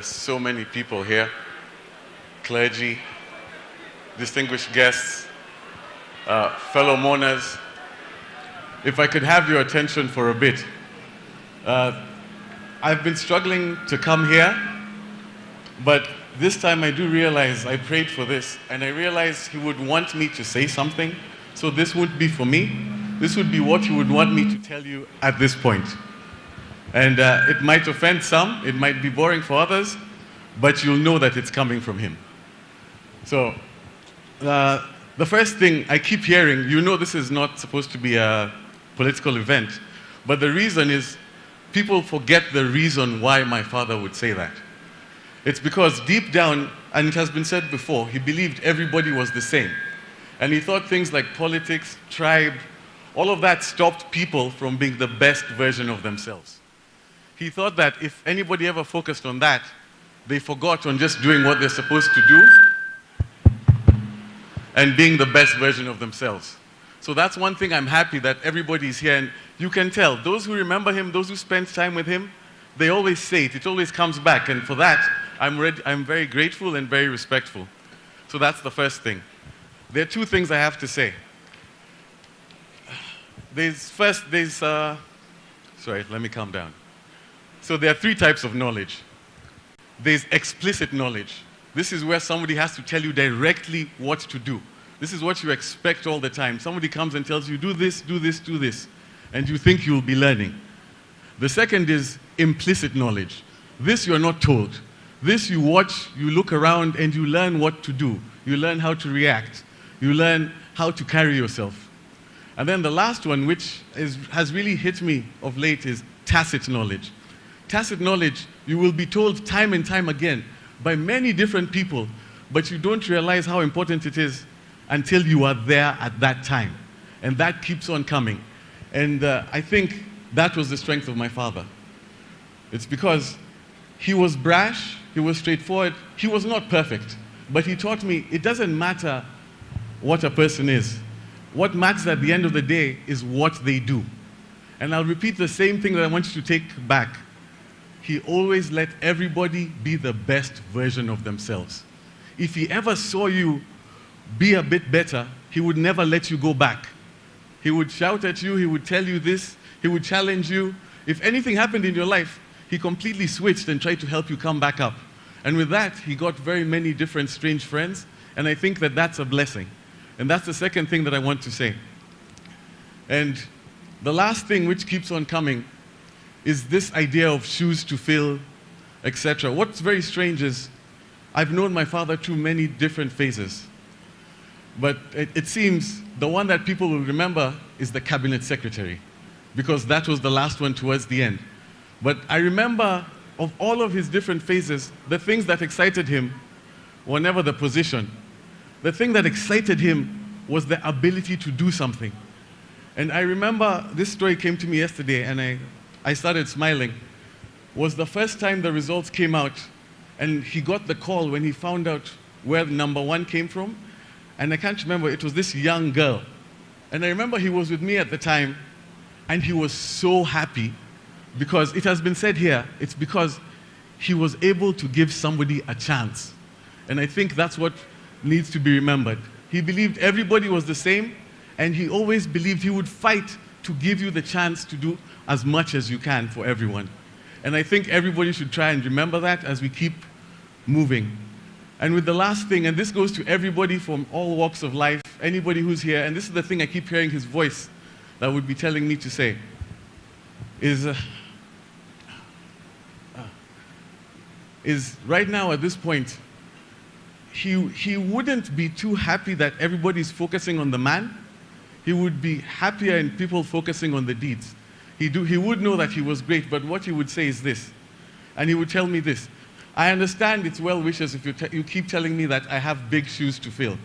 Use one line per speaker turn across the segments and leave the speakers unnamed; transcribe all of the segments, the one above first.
are so many people here, clergy, distinguished guests, fellow mourners. If I could have your attention for a bit. I've been struggling to come here, but this time I do realize I prayed for this, and I realized He would want me to say something, so this wouldn't be for me. This would be what He would want me to tell you at this point. And it might offend some, it might be boring for others, but you'll know that it's coming from Him. So, the first thing I keep hearing, you know this is not supposed to be a political event, but the reason is people forget the reason why my father would say that. It's because deep down, and it has been said before, he believed everybody was the same. And he thought things like politics, tribe, all of that stopped people from being the best version of themselves. He thought that if anybody ever focused on that, they forgot on just doing what they're supposed to do and being the best version of themselves. So that's one thing I'm happy that everybody's here, and you can tell, those who remember him, those who spend time with him, they always say it always comes back, and for that, I'm very grateful and very respectful. So that's the first thing. There are two things I have to say. Sorry, let me calm down. So there are three types of knowledge. There's explicit knowledge. This is where somebody has to tell you directly what to do. This is what you expect all the time. Somebody comes and tells you, do this, do this, do this, and you think you'll be learning. The second is implicit knowledge. This you're not told. This you watch, you look around, and you learn what to do. You learn how to react. You learn how to carry yourself. And then the last one, which has really hit me of late, is tacit knowledge. Tacit knowledge, you will be told time and time again by many different people, but you don't realize how important it is until you are there at that time. And that keeps on coming. And I think that was the strength of my father. It's because he was brash, he was straightforward, he was not perfect, but he taught me it doesn't matter what a person is. What matters at the end of the day is what they do. And I'll repeat the same thing that I want you to take back. He always let everybody be the best version of themselves. If he ever saw you be a bit better, he would never let you go back. He would shout at you, he would tell you this, he would challenge you. If anything happened in your life, he completely switched and tried to help you come back up. And with that, he got very many different strange friends, and I think that that's a blessing. And that's the second thing that I want to say. And the last thing which keeps on coming is this idea of shoes to fill, etc. What's very strange is I've known my father through many different phases. But it seems the one that people will remember is the cabinet secretary, because that was the last one towards the end. But I remember of all of his different phases, the things that excited him were never the position. The thing that excited him was the ability to do something. And I remember this story came to me yesterday, and I started smiling. Was the first time the results came out, and he got the call when he found out where number one came from. And I can't remember, it was this young girl. And I remember he was with me at the time, and he was so happy, because it has been said here, it's because he was able to give somebody a chance. And I think that's what needs to be remembered. He believed everybody was the same, and he always believed he would fight to give you the chance to do as much as you can for everyone. And I think everybody should try and remember that as we keep moving. And with the last thing, and this goes to everybody from all walks of life, anybody who's here, and this is the thing I keep hearing his voice that would be telling me to say, is right now at this point, he wouldn't be too happy that everybody's focusing on the man. He would be happier in people focusing on the deeds. He would know that he was great, but what he would say is this, and he would tell me this: I understand it's well wishes if you keep telling me that I have big shoes to fill.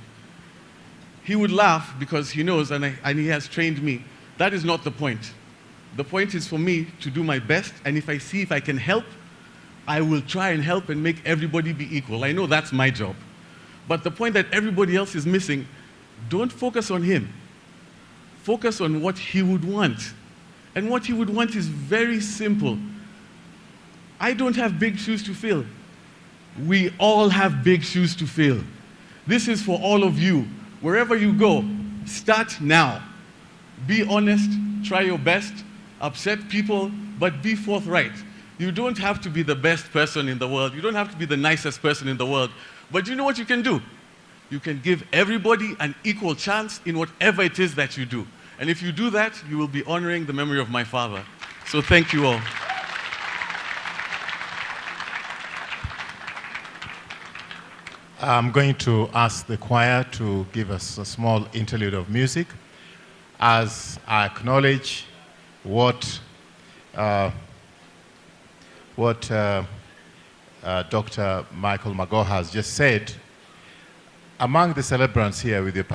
He would laugh because he knows, and he has trained me, that is not the point. The point is for me to do my best, and if I see if I can help, I will try and help and make everybody be equal. I know that's my job. But the point that everybody else is missing, don't focus on him. Focus on what he would want. And what he would want is very simple. I don't have big shoes to fill. We all have big shoes to fill. This is for all of you. Wherever you go, start now. Be honest, try your best, upset people, but be forthright. You don't have to be the best person in the world. You don't have to be the nicest person in the world. But you know what you can do? You can give everybody an equal chance in whatever it is that you do. And if you do that, you will be honoring the memory of my father. So thank you all.
I'm going to ask the choir to give us a small interlude of music as I acknowledge what Dr. Michael Magoha has just said. Among the celebrants here, with your permission,